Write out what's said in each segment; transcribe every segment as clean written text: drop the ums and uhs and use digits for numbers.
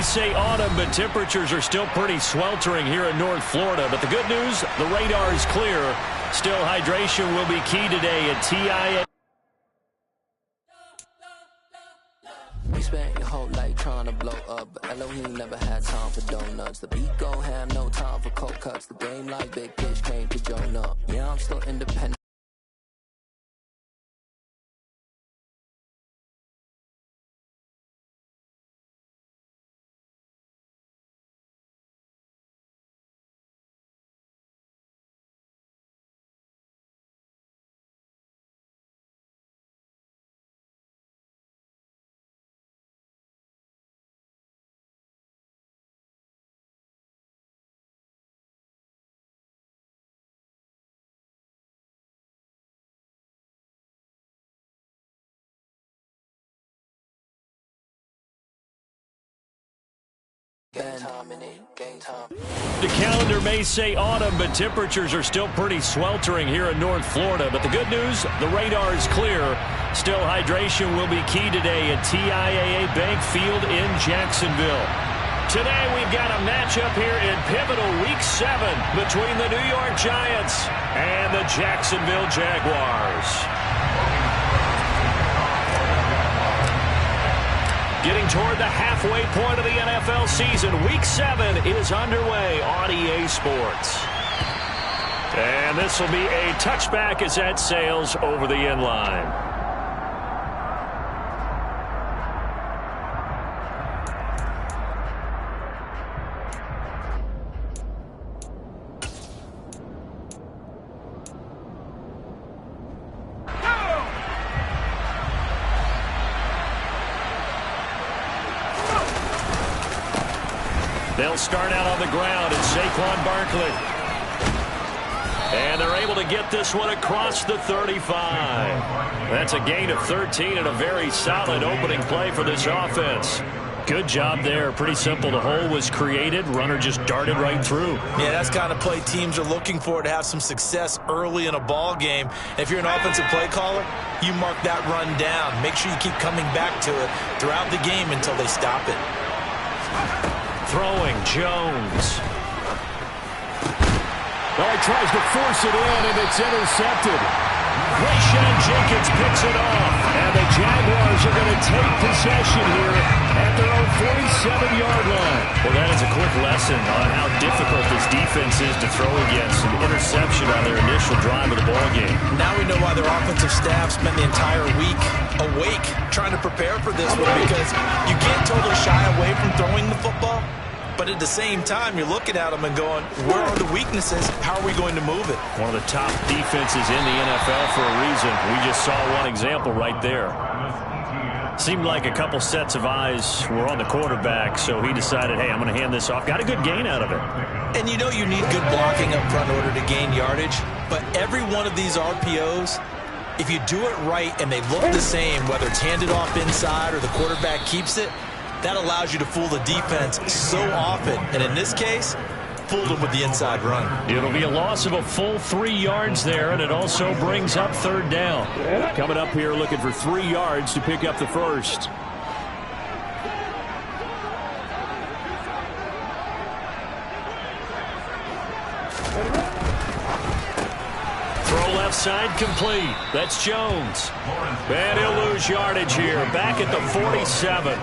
say autumn, but temperatures are still pretty sweltering here in North Florida. But the good news, the radar is clear. Still, hydration will be key today at TIA. We spent your whole life trying to blow up, but Elohim never had time for donuts. The beat gon' have no time for cold cuts. The game like Big Fish came to join up. Yeah, I'm still independent. The calendar may say autumn, but temperatures are still pretty sweltering here in North Florida. But the good news, the radar is clear. Still, hydration will be key today at TIAA Bank Field in Jacksonville. Today, we've got a matchup here in pivotal Week 7 between the New York Giants and the Jacksonville Jaguars. Getting toward the halfway point of the NFL season, Week 7 is underway on EA Sports. And this will be a touchback as that sails over the end line. They'll start out on the ground. It's Saquon Barkley. And they're able to get this one across the 35. That's a gain of 13 and a very solid opening play for this offense. Good job there. Pretty simple. The hole was created. Runner just darted right through. Yeah, that's the kind of play teams are looking for to have some success early in a ball game. If you're an offensive play caller, you mark that run down. Make sure you keep coming back to it throughout the game until they stop it. Throwing, Jones. Oh, he tries to force it in, and it's intercepted. Rayshon Jenkins picks it off. And the Jaguars are going to take possession here at their own 47-yard line. Well, that is a quick lesson on how difficult this defense is to throw against. An interception on their initial drive of the ballgame. Now we know why their offensive staff spent the entire week awake trying to prepare for this one, because you can't totally shy away from throwing the football. But at the same time, you're looking at them and going, where are the weaknesses? How are we going to move it? One of the top defenses in the NFL for a reason. We just saw one example right there. Seemed like a couple sets of eyes were on the quarterback, so he decided, hey, I'm going to hand this off. Got a good gain out of it. And you know you need good blocking up front in order to gain yardage. But every one of these RPOs, if you do it right and they look the same, whether it's handed off inside or the quarterback keeps it, that allows you to fool the defense so often. And in this case, fooled them with the inside run. It'll be a loss of a full 3 yards there, and it also brings up third down. Coming up here looking for 3 yards to pick up the first. Throw left side complete. That's Jones. And he'll lose yardage here. Back at the 47.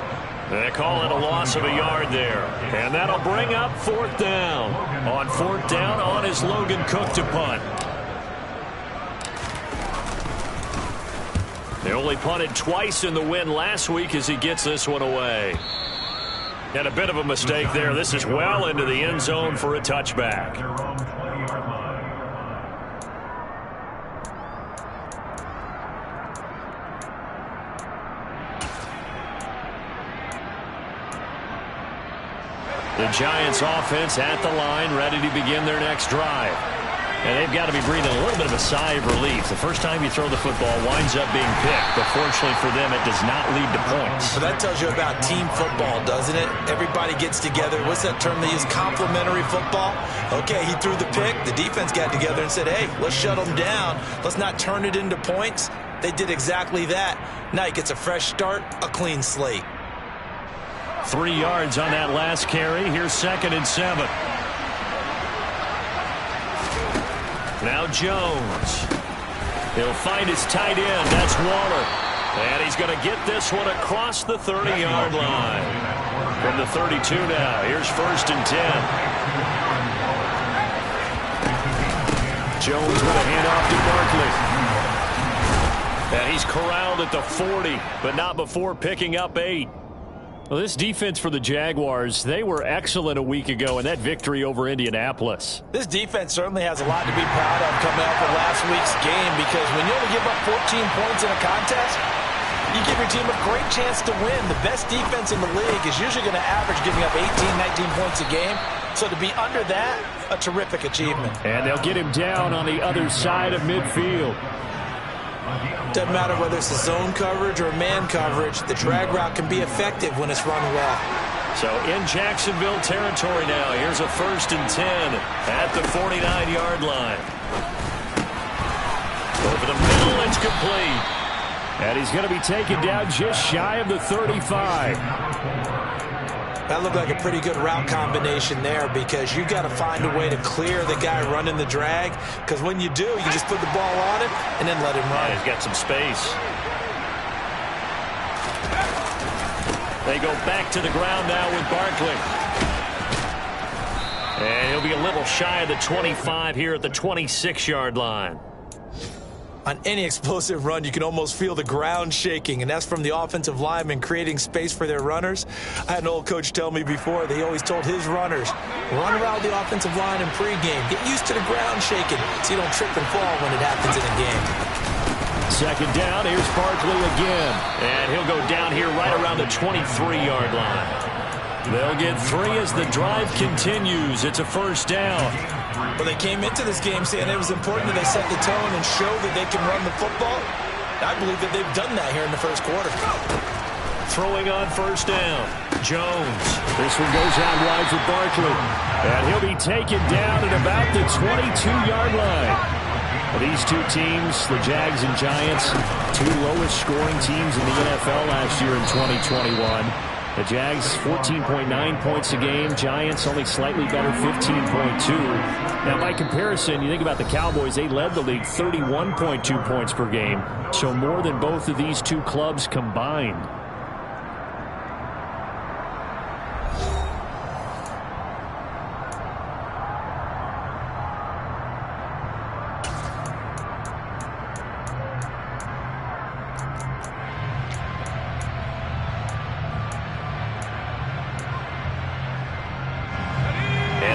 They call it a loss of a yard there. And that'll bring up fourth down. On fourth down, on is Logan Cook to punt. They only punted twice in the win last week as he gets this one away. And a bit of a mistake there. This is well into the end zone for a touchback. The Giants offense at the line, ready to begin their next drive. And they've got to be breathing a little bit of a sigh of relief. The first time you throw the football winds up being picked, but fortunately for them, it does not lead to points. So that tells you about team football, doesn't it? Everybody gets together. What's that term they use? Complementary football? Okay, he threw the pick. The defense got together and said, hey, let's shut them down. Let's not turn it into points. They did exactly that. Now he gets a fresh start, a clean slate. 3 yards on that last carry. Here's 2nd and 7. Now Jones. He'll find his tight end. That's Waller. And he's going to get this one across the 30-yard line. From the 32 now. Here's 1st and 10. Jones with a handoff to Barkley. And he's corralled at the 40, but not before picking up 8. Well, this defense for the Jaguars, they were excellent a week ago in that victory over Indianapolis. This defense certainly has a lot to be proud of coming out of last week's game, because when you only give up 14 points in a contest, you give your team a great chance to win. The best defense in the league is usually going to average giving up 18, 19 points a game. So to be under that, a terrific achievement. And they'll get him down on the other side of midfield. Doesn't matter whether it's a zone coverage or man coverage, the drag route can be effective when it's run well. So in Jacksonville territory now, here's a 1st and 10 at the 49-yard line. Over the middle, it's complete. And he's going to be taken down just shy of the 35. That looked like a pretty good route combination there, because you've got to find a way to clear the guy running the drag, because when you do, you just put the ball on him and then let him run. Yeah, he's got some space. They go back to the ground now with Barkley. And he'll be a little shy of the 25 here at the 26-yard line. On any explosive run, you can almost feel the ground shaking, and that's from the offensive linemen creating space for their runners. I had an old coach tell me before, they always told his runners, run around the offensive line in pregame. Get used to the ground shaking so you don't trip and fall when it happens in a game. 2nd down, here's Barkley again. And he'll go down here right around the 23-yard line. They'll get 3 as the drive continues. It's a 1st down. Well, they came into this game saying it was important that they set the tone and show that they can run the football. I believe that they've done that here in the first quarter. Throwing on 1st down, Jones. This one goes out wide for Barkley. And he'll be taken down at about the 22-yard line. These two teams, the Jags and Giants, 2 lowest scoring teams in the NFL last year in 2021. The Jags, 14.9 points a game. Giants only slightly better, 15.2. Now, by comparison, you think about the Cowboys, they led the league 31.2 points per game. So more than both of these two clubs combined.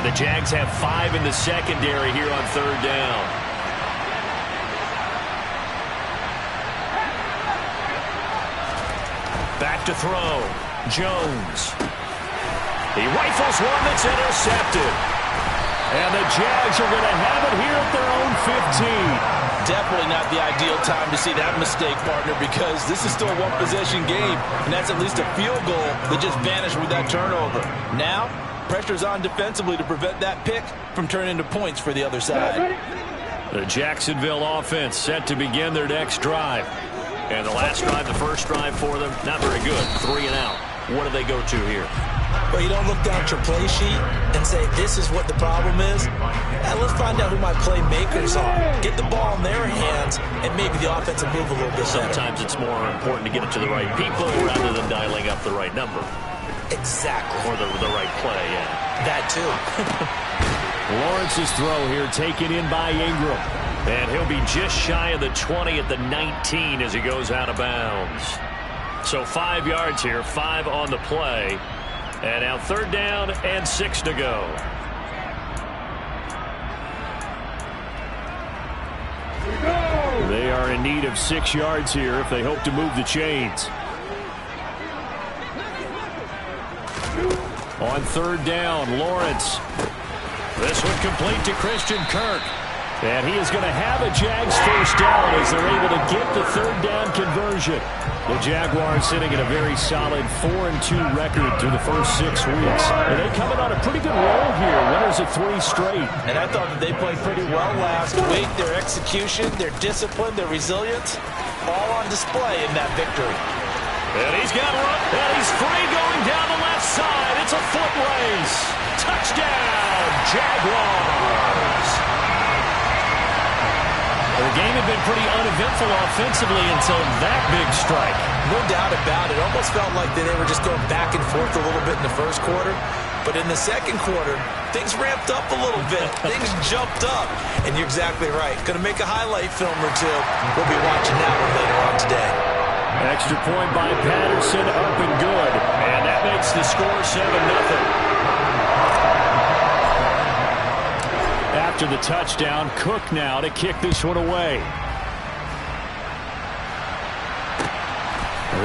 The Jags have 5 in the secondary here on 3rd down. Back to throw. Jones. He rifles one that's intercepted. And the Jags are going to have it here at their own 15. Definitely not the ideal time to see that mistake, partner, because this is still a one-possession game, and that's at least a field goal that just vanished with that turnover. Now, pressure's on defensively to prevent that pick from turning into points for the other side. The Jacksonville offense set to begin their next drive. And the last drive, the first drive for them, not very good. 3 and out. What do they go to here? Well, you don't look down at your play sheet and say, this is what the problem is. Now, let's find out who my playmakers are. Get the ball in their hands, and maybe the offense will move a little bit better. Sometimes it's more important to get it to the right people rather than dialing up the right number. Exactly. Or the right play, yeah. That too. Lawrence's throw here taken in by Ingram. And he'll be just shy of the 20 at the 19 as he goes out of bounds. So 5 yards here, 5 on the play. And now 3rd down and 6 to go. They are in need of 6 yards here if they hope to move the chains. On 3rd down, Lawrence. This one complete to Christian Kirk. And he is going to have a Jags first down as they're able to get the 3rd down conversion. The Jaguars sitting at a very solid 4-2 record through the first 6 weeks. And they coming on a pretty good roll here. Winners of 3 straight. And I thought that they played pretty well last week. Their execution, their discipline, their resilience, all on display in that victory. And he's got room, and he's free going down the left side. It's a foot race. Touchdown, Jaguars. The game had been pretty uneventful offensively until that big strike. No doubt about it. Almost felt like they were just going back and forth a little bit in the first quarter. But in the second quarter, things ramped up a little bit. Things jumped up. And you're exactly right. Going to make a highlight film or two. We'll be watching that one later on today. Extra point by Patterson, up and good. And that makes the score 7-0. After the touchdown, Cook now to kick this one away.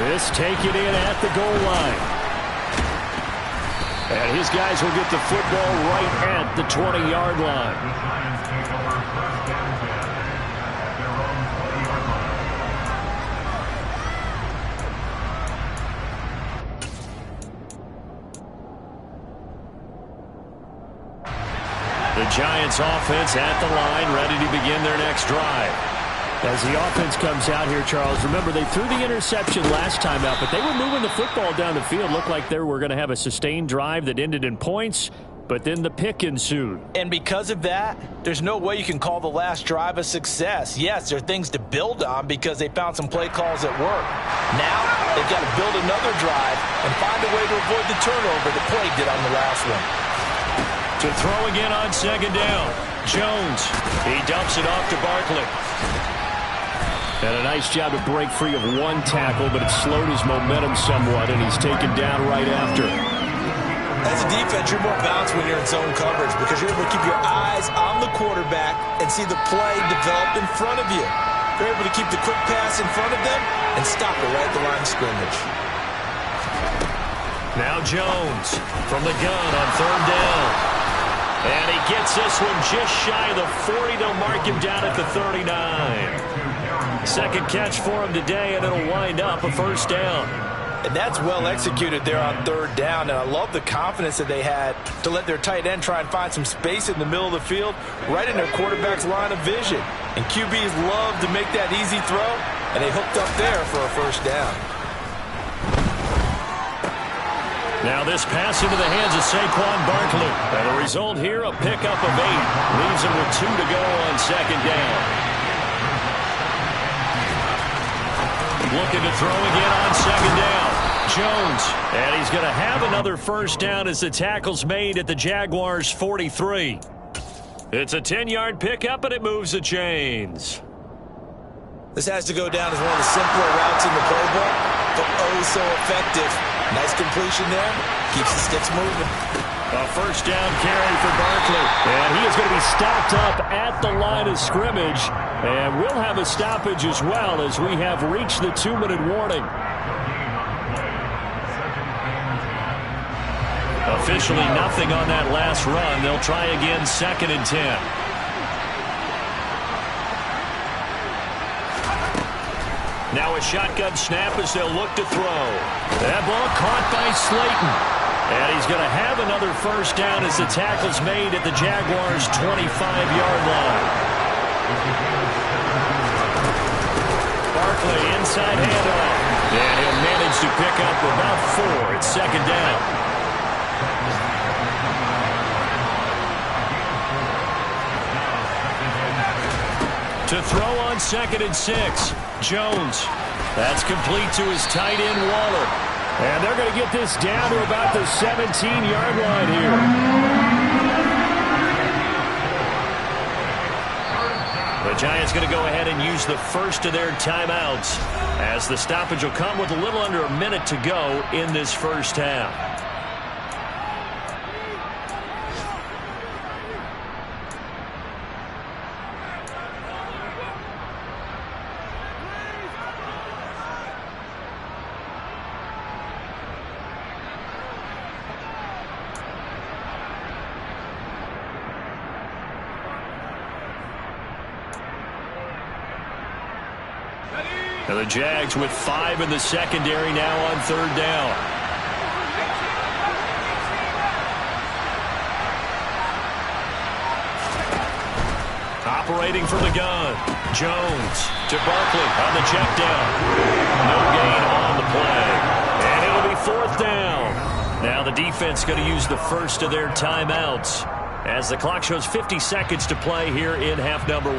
This take it in at the goal line. And his guys will get the football right at the 20-yard line. The Giants offense at the line, ready to begin their next drive. As the offense comes out here, Charles, remember they threw the interception last time out, but they were moving the football down the field. Looked like they were going to have a sustained drive that ended in points, but then the pick ensued. And because of that, there's no way you can call the last drive a success. Yes, there are things to build on because they found some play calls that work. Now, they've got to build another drive and find a way to avoid the turnover the play did on the last one. To throw again on second down. Jones, he dumps it off to Barkley. And a nice job to break free of one tackle, but it slowed his momentum somewhat, and he's taken down right after. As a defense, you're more balanced when you're in zone coverage because you're able to keep your eyes on the quarterback and see the play develop in front of you. You're able to keep the quick pass in front of them and stop it right at the line of scrimmage. Now Jones from the gun on third down. And he gets this one just shy of the 40. They'll mark him down at the 39. Second catch for him today, and it'll wind up a first down. And that's well executed there on third down. And I love the confidence that they had to let their tight end try and find some space in the middle of the field, right in their quarterback's line of vision. And QBs love to make that easy throw, and they hooked up there for a first down. Now this pass into the hands of Saquon Barkley. And the result here, a pickup of 8. Leaves him with 2 to go on second down. Looking to throw again on second down. Jones. And he's going to have another first down as the tackle's made at the Jaguars' 43. It's a 10-yard pickup, and it moves the chains. This has to go down as one of the simpler routes in the playbook, but oh so effective. Nice completion there. Keeps the sticks moving. A first down carry for Barkley. And he is going to be stopped up at the line of scrimmage. And we'll have a stoppage as well as we have reached the 2-minute warning. Officially nothing on that last run. They'll try again, 2nd and 10. Now a shotgun snap as they'll look to throw. That ball caught by Slayton. And he's going to have another first down as the tackle's made at the Jaguars' 25-yard line. Barkley inside handoff. And he'll manage to pick up about 4. It's second down. To throw on 2nd and 6. Jones. That's complete to his tight end, Waller. And they're going to get this down to about the 17-yard line here. The Giants going to go ahead and use the first of their timeouts as the stoppage will come with a little under a minute to go in this first half. And the Jags with 5 in the secondary now on third down. Operating from the gun. Jones to Barkley on the check down. No gain on the play. Giants going to use the first of their timeouts as the clock shows 50 seconds to play here in half number 1.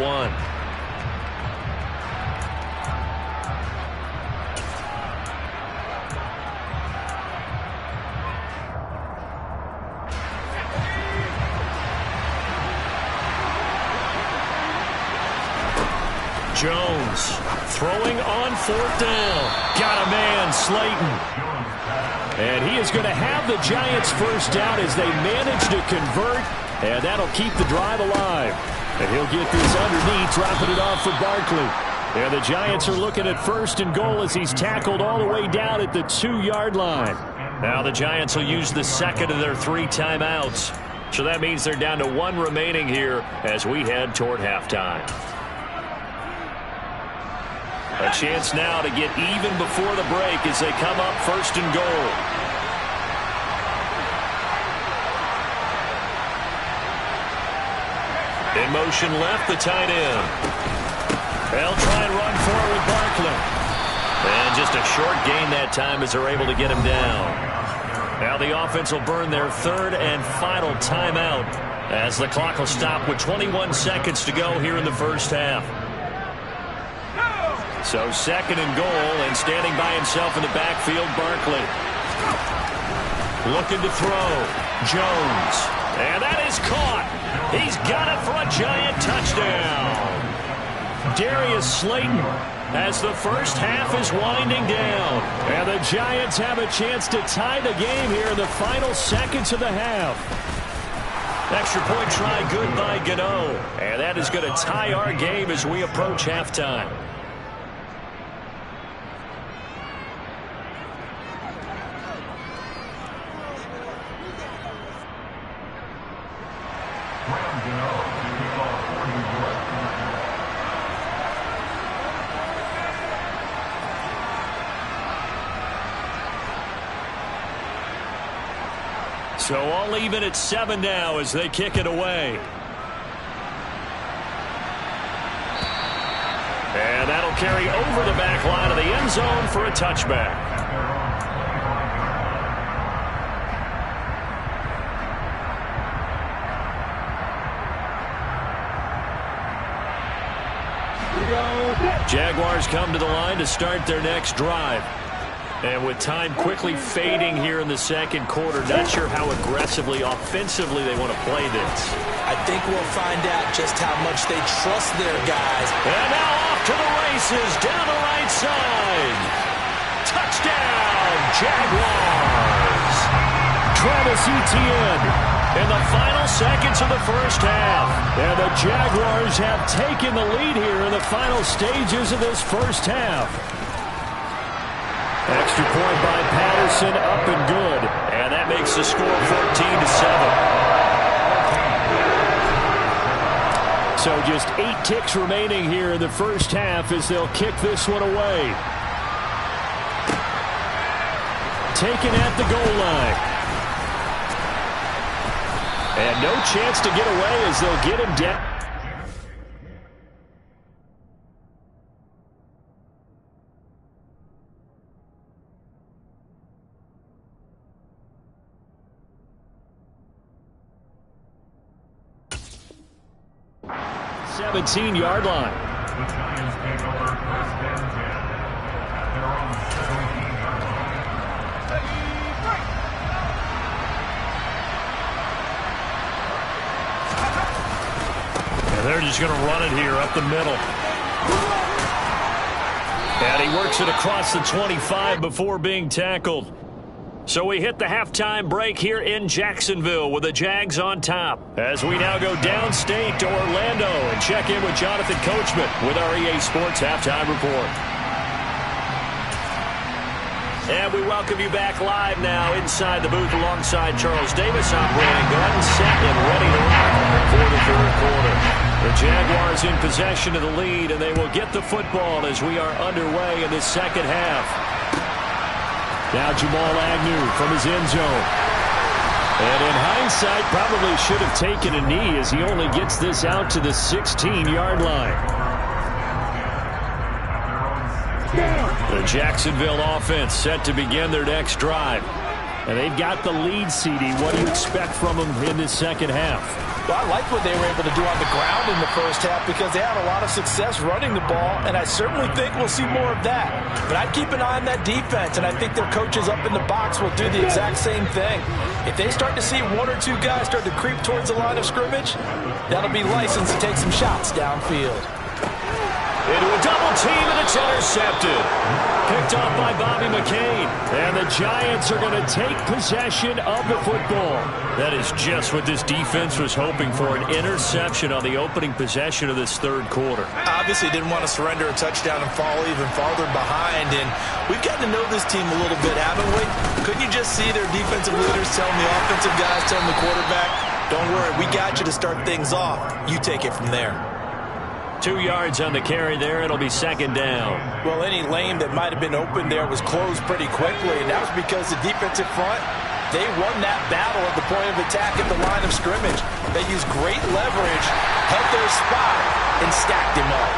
Jones throwing on 4th down. Got a man, Slayton. And he is going to have the Giants first down as they manage to convert, and that'll keep the drive alive. And he'll get this underneath, dropping it off for Barkley. And the Giants are looking at 1st and goal as he's tackled all the way down at the 2-yard line. Now the Giants will use the second of their 3 timeouts. So that means they're down to 1 remaining here as we head toward halftime. A chance now to get even before the break as they come up 1st and goal. In motion left, the tight end. They'll try and run forward with Barkley. And just a short gain that time as they're able to get him down. Now the offense will burn their 3rd and final timeout as the clock will stop with 21 seconds to go here in the first half. So 2nd and goal, and standing by himself in the backfield, Barkley. Looking to throw. Jones. And that is caught. He's got it for a Giant touchdown. Darius Slayton as the first half is winding down. And the Giants have a chance to tie the game here in the final seconds of the half. Extra point try good by Gano. And that is going to tie our game as we approach halftime. So all even at 7 now as they kick it away. And that'll carry over the back line of the end zone for a touchback. Jaguars come to the line to start their next drive. And with time quickly fading here in the second quarter, not sure how aggressively, offensively they want to play this. I think we'll find out just how much they trust their guys. And now off to the races, down the right side. Touchdown, Jaguars. Travis Etienne in the final seconds of the first half. And the Jaguars have taken the lead here in the final stages of this first half. Extra point by Patterson, up and good. And that makes the score 14-7. So just 8 ticks remaining here in the first half as they'll kick this one away. Taken at the goal line. And no chance to get away as they'll get him down. The 17-yard line. And they're just going to run it here up the middle. And he works it across the 25 before being tackled. So we hit the halftime break here in Jacksonville with the Jags on top. As we now go downstate to Orlando and check in with Jonathan Coachman with our EA Sports Halftime Report. And we welcome you back live now inside the booth alongside Charles Davis. I'm Brandon Gordon, set and ready to rock for the third quarter. The Jaguars in possession of the lead, and they will get the football as we are underway in this second half. Now Jamal Agnew from his end zone. And in hindsight, probably should have taken a knee as he only gets this out to the 16-yard line. The Jacksonville offense set to begin their next drive. And they've got the lead, CD. What do you expect from them in this second half? Well, I like what they were able to do on the ground in the first half because they had a lot of success running the ball, and I certainly think we'll see more of that. But I'd keep an eye on that defense, and I think their coaches up in the box will do the exact same thing. If they start to see one or two guys start to creep towards the line of scrimmage, that'll be license to take some shots downfield. Into a double team, and it's intercepted. Picked off by Bobby McCain. And the Giants are going to take possession of the football. That is just what this defense was hoping for, an interception on the opening possession of this third quarter. Obviously didn't want to surrender a touchdown and fall even farther behind. And we've gotten to know this team a little bit, haven't we? Couldn't you just see their defensive leaders telling the offensive guys, telling the quarterback, don't worry, we got you to start things off. You take it from there. 2 yards on the carry there. It'll be second down. Well, any lane that might have been open there was closed pretty quickly, and that was because the defensive front, they won that battle at the point of attack at the line of scrimmage. They used great leverage, held their spot, and stacked him up.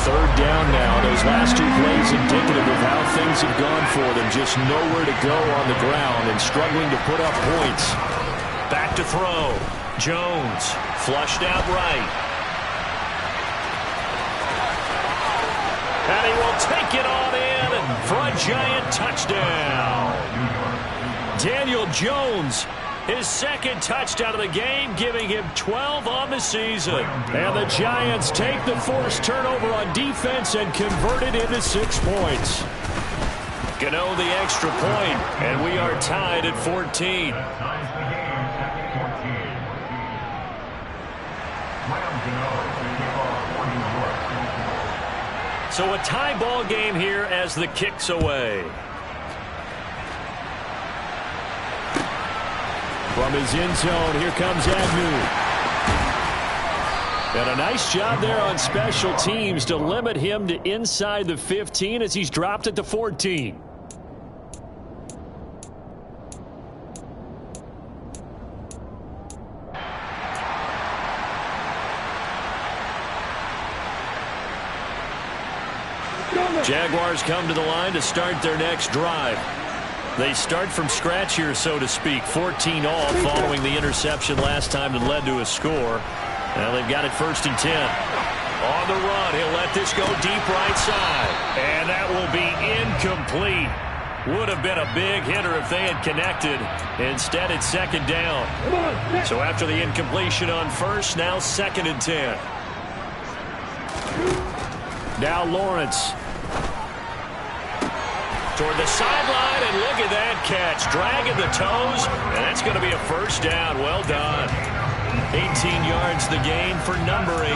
Third down now. Those last two plays indicative of how things have gone for them. Just nowhere to go on the ground and struggling to put up points. Back to throw. Jones flushed out right. And he will take it on in for a Giant touchdown. Daniel Jones, his second touchdown of the game, giving him 12 on the season. And the Giants take the forced turnover on defense and convert it into 6 points. Gano the extra point, and we are tied at 14. So a tie ball game here as the kick's away. From his end zone, here comes Agnew. And a nice job there on special teams to limit him to inside the 15 as he's dropped at the 14. Jaguars come to the line to start their next drive. They start from scratch here, so to speak. 14 all following the interception last time that led to a score. Now they've got it 1st and 10. On the run, he'll let this go deep right side. And that will be incomplete. Would have been a big hitter if they had connected. Instead, it's second down. So after the incompletion on first, now 2nd and 10. Now Lawrence. Toward the sideline, and look at that catch. Dragging the toes, and that's going to be a first down. Well done. 18 yards the gain for number 18.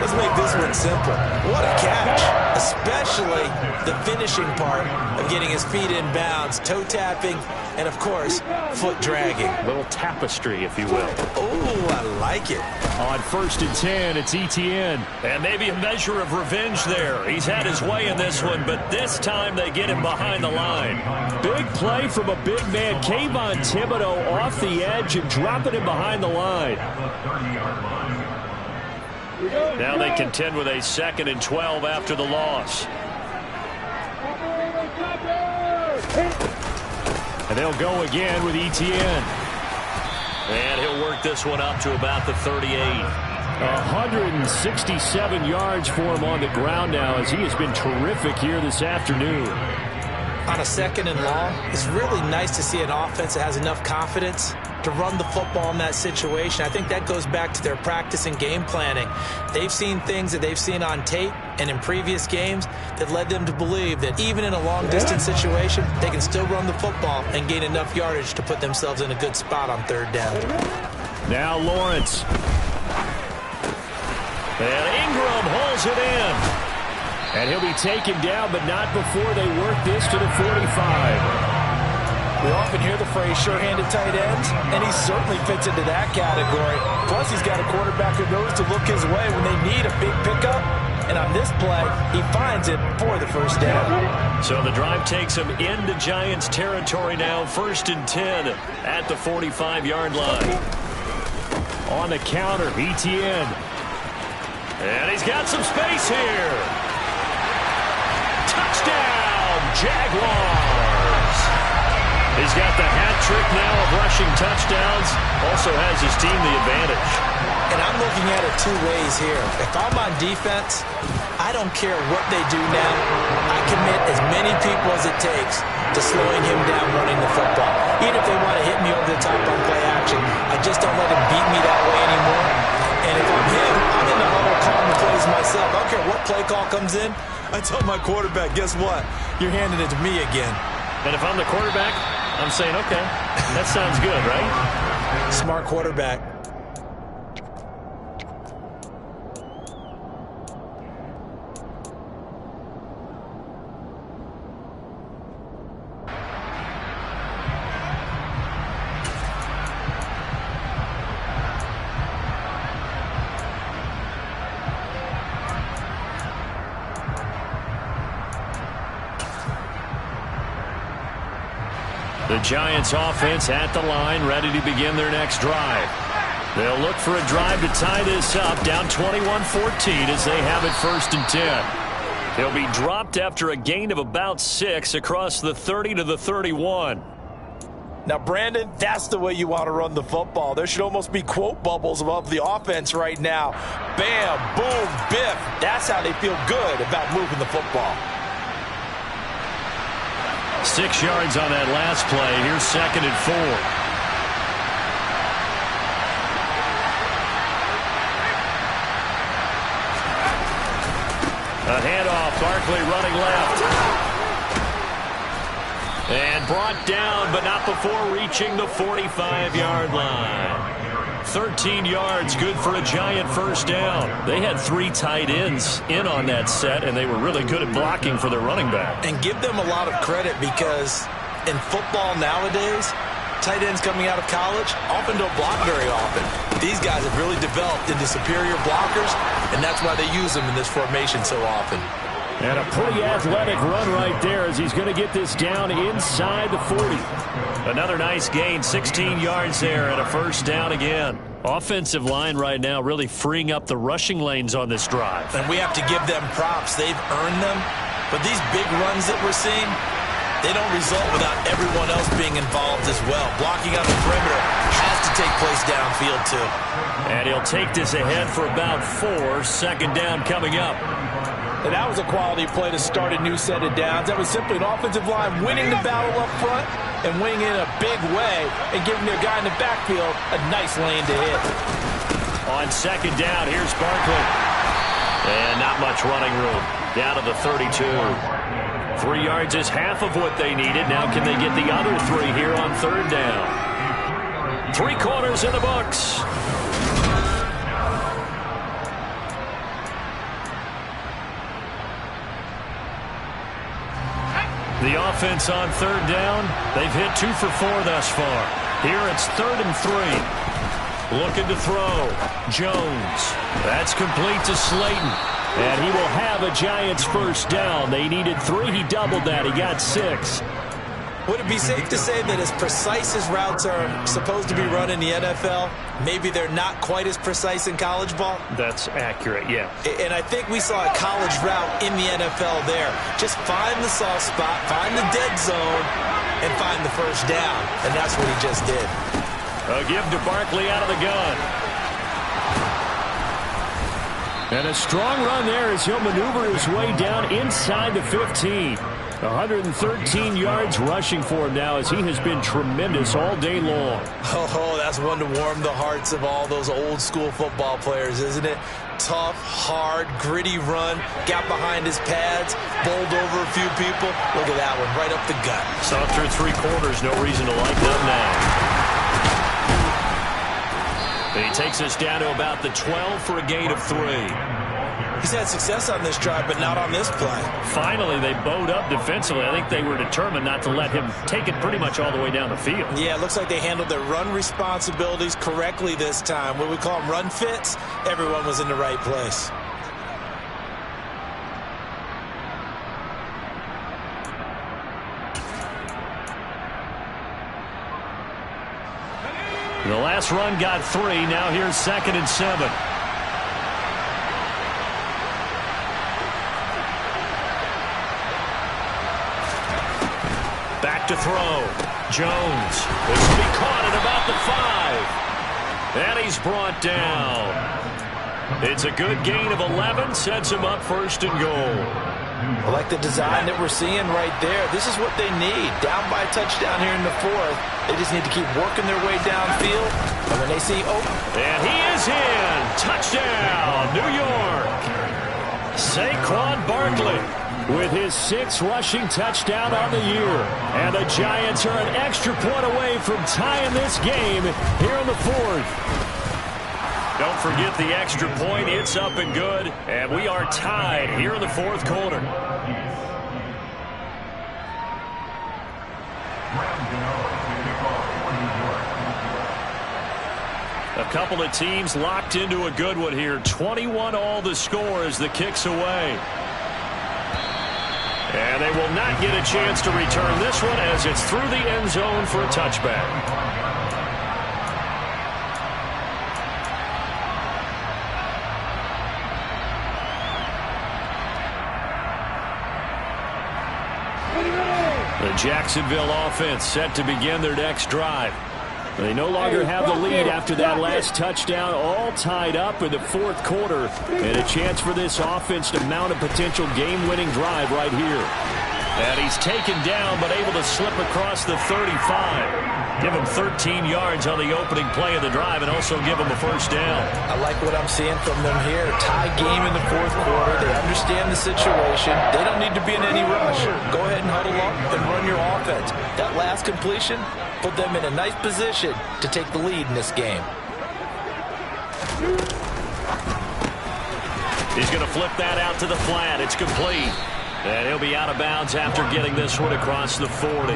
Let's make this one simple. What a catch. Especially the finishing part of getting his feet in bounds, toe tapping, and of course, foot dragging. A little tapestry, if you will. Oh, I like it. On 1st and 10, it's Etienne. And maybe a measure of revenge there. He's had his way in this one, but this time they get him behind the line. Big play from a big man. Kayvon Thibodeau off the edge and dropping him behind the line. Now they contend with a 2nd and 12 after the loss. And they'll go again with Etienne. And he'll work this one up to about the 38. 167 yards for him on the ground now as he has been terrific here this afternoon. On a 2nd and long, it's really nice to see an offense that has enough confidence to run the football in that situation. I think that goes back to their practice and game planning. They've seen things that they've seen on tape and in previous games that led them to believe that even in a long-distance situation, they can still run the football and gain enough yardage to put themselves in a good spot on 3rd down. Now Lawrence. And Ingram holds it in. And he'll be taken down, but not before they work this to the 45. We often hear the phrase sure-handed tight ends, and he certainly fits into that category. Plus, he's got a quarterback who knows to look his way when they need a big pickup. And on this play, he finds it for the first down. So the drive takes him into Giants territory now. 1st and 10 at the 45-yard line. On the counter, Etienne. And he's got some space here. Touchdown, Jaguars. He's got the hat trick now of rushing touchdowns. Also has his team the advantage. And I'm looking at it two ways here. If I'm on defense, I don't care what they do now. I commit as many people as it takes to slowing him down running the football. Even if they want to hit me over the top on play action, I just don't let him beat me that way anymore. And if I'm him, I'm in the huddle calling the plays myself. I don't care what play call comes in. I tell my quarterback, guess what? You're handing it to me again. And if I'm the quarterback, I'm saying, okay, that sounds good, right? Smart quarterback. The Giants offense at the line, ready to begin their next drive. They'll look for a drive to tie this up, down 21-14 as they have it 1st and 10. They'll be dropped after a gain of about 6 across the 30 to the 31. Now, Brandon, that's the way you want to run the football. There should almost be quote bubbles above the offense right now. Bam, boom, biff. That's how they feel good about moving the football. 6 yards on that last play. Here's 2nd and 4. A handoff. Barkley running left. And brought down, but not before reaching the 45-yard line. 13 yards, good for a Giant 1st down. They had 3 tight ends in on that set, and they were really good at blocking for their running back. And give them a lot of credit because in football nowadays, tight ends coming out of college often don't block very often. These guys have really developed into superior blockers, and that's why they use them in this formation so often. And a pretty athletic run right there as he's going to get this down inside the 40. Another nice gain, 16 yards there and a 1st down again. Offensive line right now really freeing up the rushing lanes on this drive. And we have to give them props. They've earned them. But these big runs that we're seeing, they don't result without everyone else being involved as well. Blocking on the perimeter has to take place downfield too. And he'll take this ahead for about 4. 2nd down coming up. And that was a quality play to start a new set of downs. That was simply an offensive line winning the battle up front and winning in a big way and giving their guy in the backfield a nice lane to hit. On 2nd down, here's Barkley. And not much running room. Down to the 32. 3 yards is half of what they needed. Now can they get the other 3 here on 3rd down? 3 quarters in the books. The offense on 3rd down, they've hit 2 for 4 thus far. Here it's 3rd and 3. Looking to throw. Jones. That's complete to Slayton. And he will have a Giants 1st down. They needed 3. He doubled that. He got 6. Would it be safe to say that as precise as routes are supposed to be run in the NFL, maybe they're not quite as precise in college ball? That's accurate, yeah. And I think we saw a college route in the NFL there. Just find the soft spot, find the dead zone, and find the 1st down. And that's what he just did. A give to Barkley out of the gun. And a strong run there as he'll maneuver his way down inside the 15. 113 yards rushing for him now as he has been tremendous all day long. Oh, that's one to warm the hearts of all those old school football players, isn't it? Tough, hard, gritty run. Got behind his pads, bowled over a few people. Look at that one, right up the gut. So through 3 quarters, no reason to like them now. And he takes us down to about the 12 for a gain of 3. He's had success on this drive, but not on this play. Finally, they bowed up defensively. I think they were determined not to let him take it pretty much all the way down the field. Yeah, it looks like they handled their run responsibilities correctly this time. What we call them run fits, everyone was in the right place. The last run got 3. Now here's 2nd and 7. Back to throw. Jones. This will be caught at about the 5. And he's brought down. It's a good gain of 11. Sets him up first and goal. I like the design that we're seeing right there. This is what they need. Down by a touchdown here in the 4th. They just need to keep working their way downfield. And when they see open. And he is in. Touchdown, New York. Saquon Barkley with his 6th rushing touchdown on the year. And the Giants are an extra point away from tying this game here in the 4th. Don't forget the extra point. It's up and good. And we are tied here in the 4th quarter. A couple of teams locked into a good one here. 21 all the score as the kick's away. And they will not get a chance to return this one as it's through the end zone for a touchback. The Jacksonville offense set to begin their next drive. They no longer have the lead after that last touchdown, all tied up in the 4th quarter, and a chance for this offense to mount a potential game-winning drive right here. And he's taken down but able to slip across the 35. Give him 13 yards on the opening play of the drive and also give him a first down. I like what I'm seeing from them here. Tie game in the 4th quarter. They understand the situation. They don't need to be in any rush. Go ahead and huddle up and run your offense. That last completion put them in a nice position to take the lead in this game. He's going to flip that out to the flat. It's complete. And he'll be out of bounds after getting this one across the 40.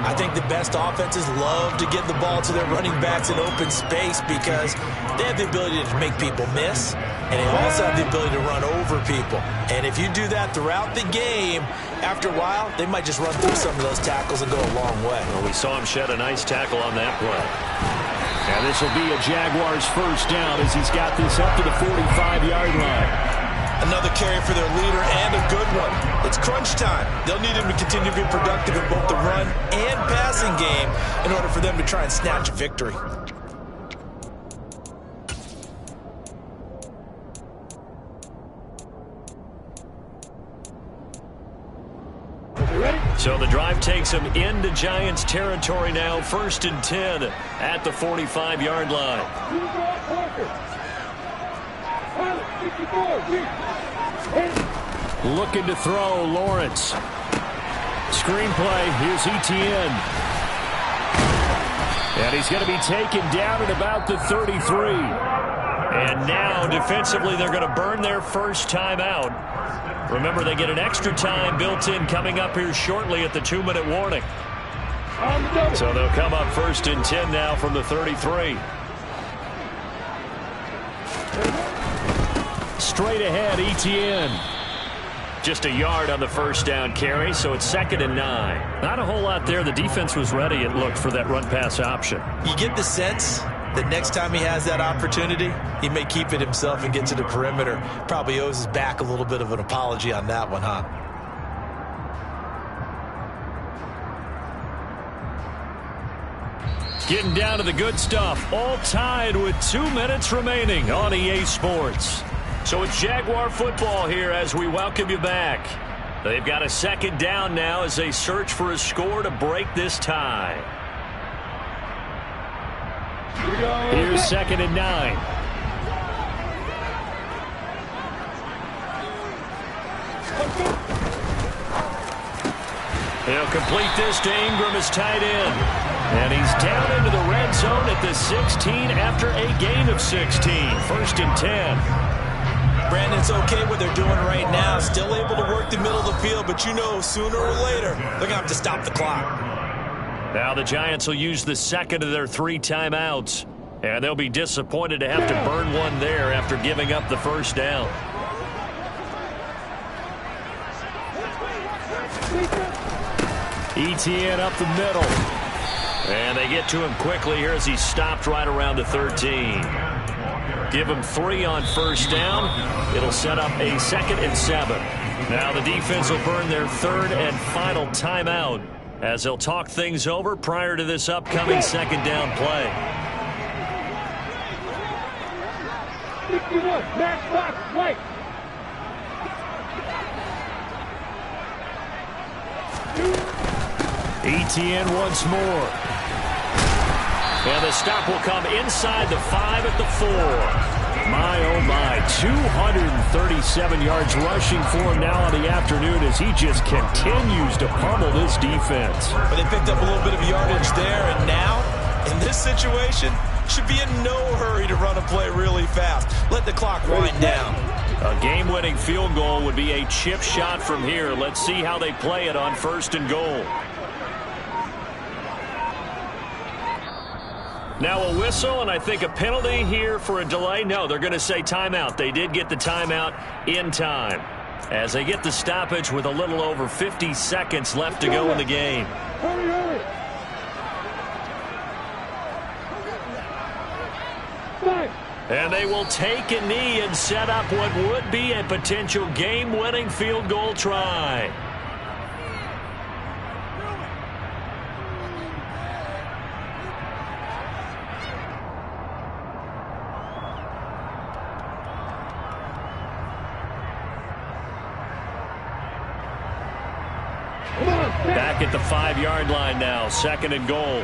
I think the best offenses love to get the ball to their running backs in open space because they have the ability to make people miss, and they also have the ability to run over people. And if you do that throughout the game, after a while, they might just run through some of those tackles and go a long way. Well, we saw him shed a nice tackle on that play. And this will be a Jaguars first down as he's got this up to the 45-yard line. Another carry for their leader and a good one. It's crunch time. They'll need him to continue to be productive in both the run and passing game in order for them to try and snatch a victory. So the drive takes him into Giants territory now. 1st and 10 at the 45-yard line. Looking to throw, Lawrence. Screenplay, here's Etienne. And he's going to be taken down at about the 33. And now, defensively, they're going to burn their first timeout. Remember, they get an extra time built in coming up here shortly at the 2-minute warning. So they'll come up 1st and 10 now from the 33. Straight ahead, Etienne. Just a yard on the first down carry, so it's 2nd and 9. Not a whole lot there. The defense was ready, it looked, for that run-pass option. You get the sense that next time he has that opportunity, he may keep it himself and get to the perimeter. Probably owes his back a little bit of an apology on that one, huh? Getting down to the good stuff. All tied with 2 minutes remaining on EA Sports. So it's Jaguar football here as we welcome you back. They've got a 2nd down now as they search for a score to break this tie. Here's 2nd and 9. He'll complete this to Ingram as tight end. And he's down into the red zone at the 16 after a gain of 16. 1st and 10. Brandon, it's okay what they're doing right now. Still able to work the middle of the field, but you know sooner or later they're going to have to stop the clock. Now the Giants will use the 2nd of their 3 timeouts. And they'll be disappointed to have to burn one there after giving up the first down. Etienne up the middle. And they get to him quickly here as he's stopped right around the 13. Give him 3 on first down. It'll set up a 2nd and 7. Now the defense will burn their 3rd and final timeout as they'll talk things over prior to this upcoming second down play. ETN once more. And the stop will come inside the 5 at the 4. My, oh my, 237 yards rushing for him now on the afternoon as he just continues to pummel this defense. But they picked up a little bit of yardage there, and now, in this situation, should be in no hurry to run a play really fast. Let the clock wind down. A game-winning field goal would be a chip shot from here. Let's see how they play it on 1st and goal. Now a whistle, and I think a penalty here for a delay. No, they're going to say timeout. They did get the timeout in time as they get the stoppage with a little over 50 seconds left to go in the game. And they will take a knee and set up what would be a potential game-winning field goal try. Back at the 5-yard line now, 2nd and goal.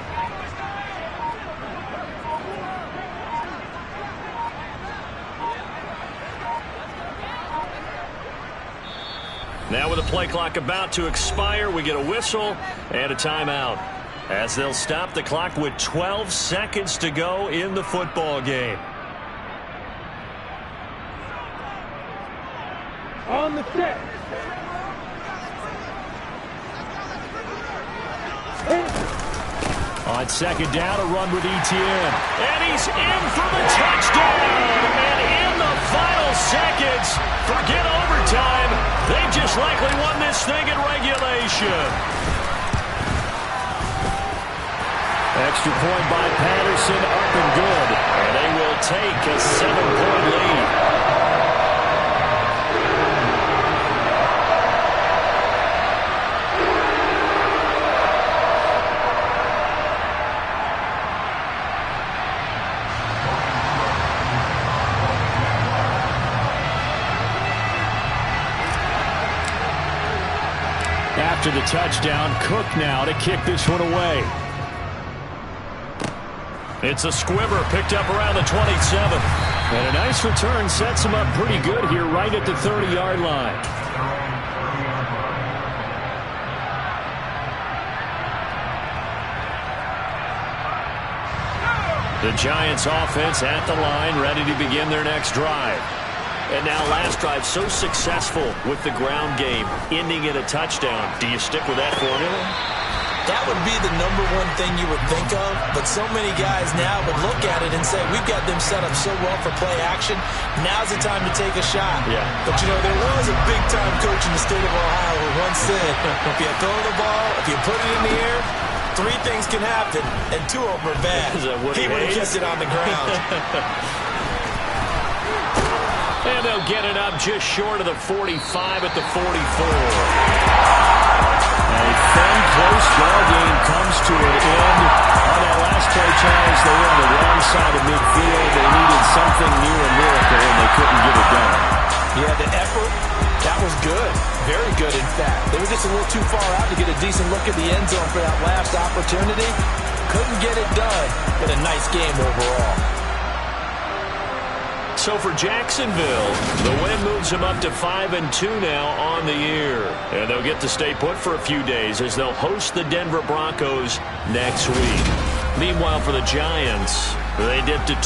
Now with the play clock about to expire, we get a whistle and a timeout as they'll stop the clock with 12 seconds to go in the football game. On the set. On 2nd down, a run with ETN. And he's in for the touchdown. And in the final seconds, forget overtime. They just likely won this thing in regulation. Extra point by Patterson, up and good. And they will take a 7-point lead. After the touchdown, Cook now to kick this one away. It's a squibber picked up around the 27. And a nice return sets him up pretty good here right at the 30-yard line. The Giants offense at the line, ready to begin their next drive. And now last drive so successful with the ground game, ending in a touchdown. Do you stick with that formula? That would be the number one thing you would think of, but so many guys now would look at it and say, we've got them set up so well for play action, now's the time to take a shot. Yeah. But, you know, there was a big-time coach in the state of Ohio who once said, if you throw the ball, if you put it in the air, 3 things can happen, and 2 of them are bad. He would have kept it on the ground. And they'll get it up just short of the 45 at the 44. A thin, close ball game comes to an end. On that last play, Charles, they were on the wrong side of midfield. They needed something near a miracle, and they couldn't get it done. Yeah, the effort, that was good. Very good, in fact. They were just a little too far out to get a decent look at the end zone for that last opportunity. Couldn't get it done, but a nice game overall. So for Jacksonville, the win moves them up to 5-2 now on the year. And they'll get to stay put for a few days as they'll host the Denver Broncos next week. Meanwhile, for the Giants, they dipped to 2.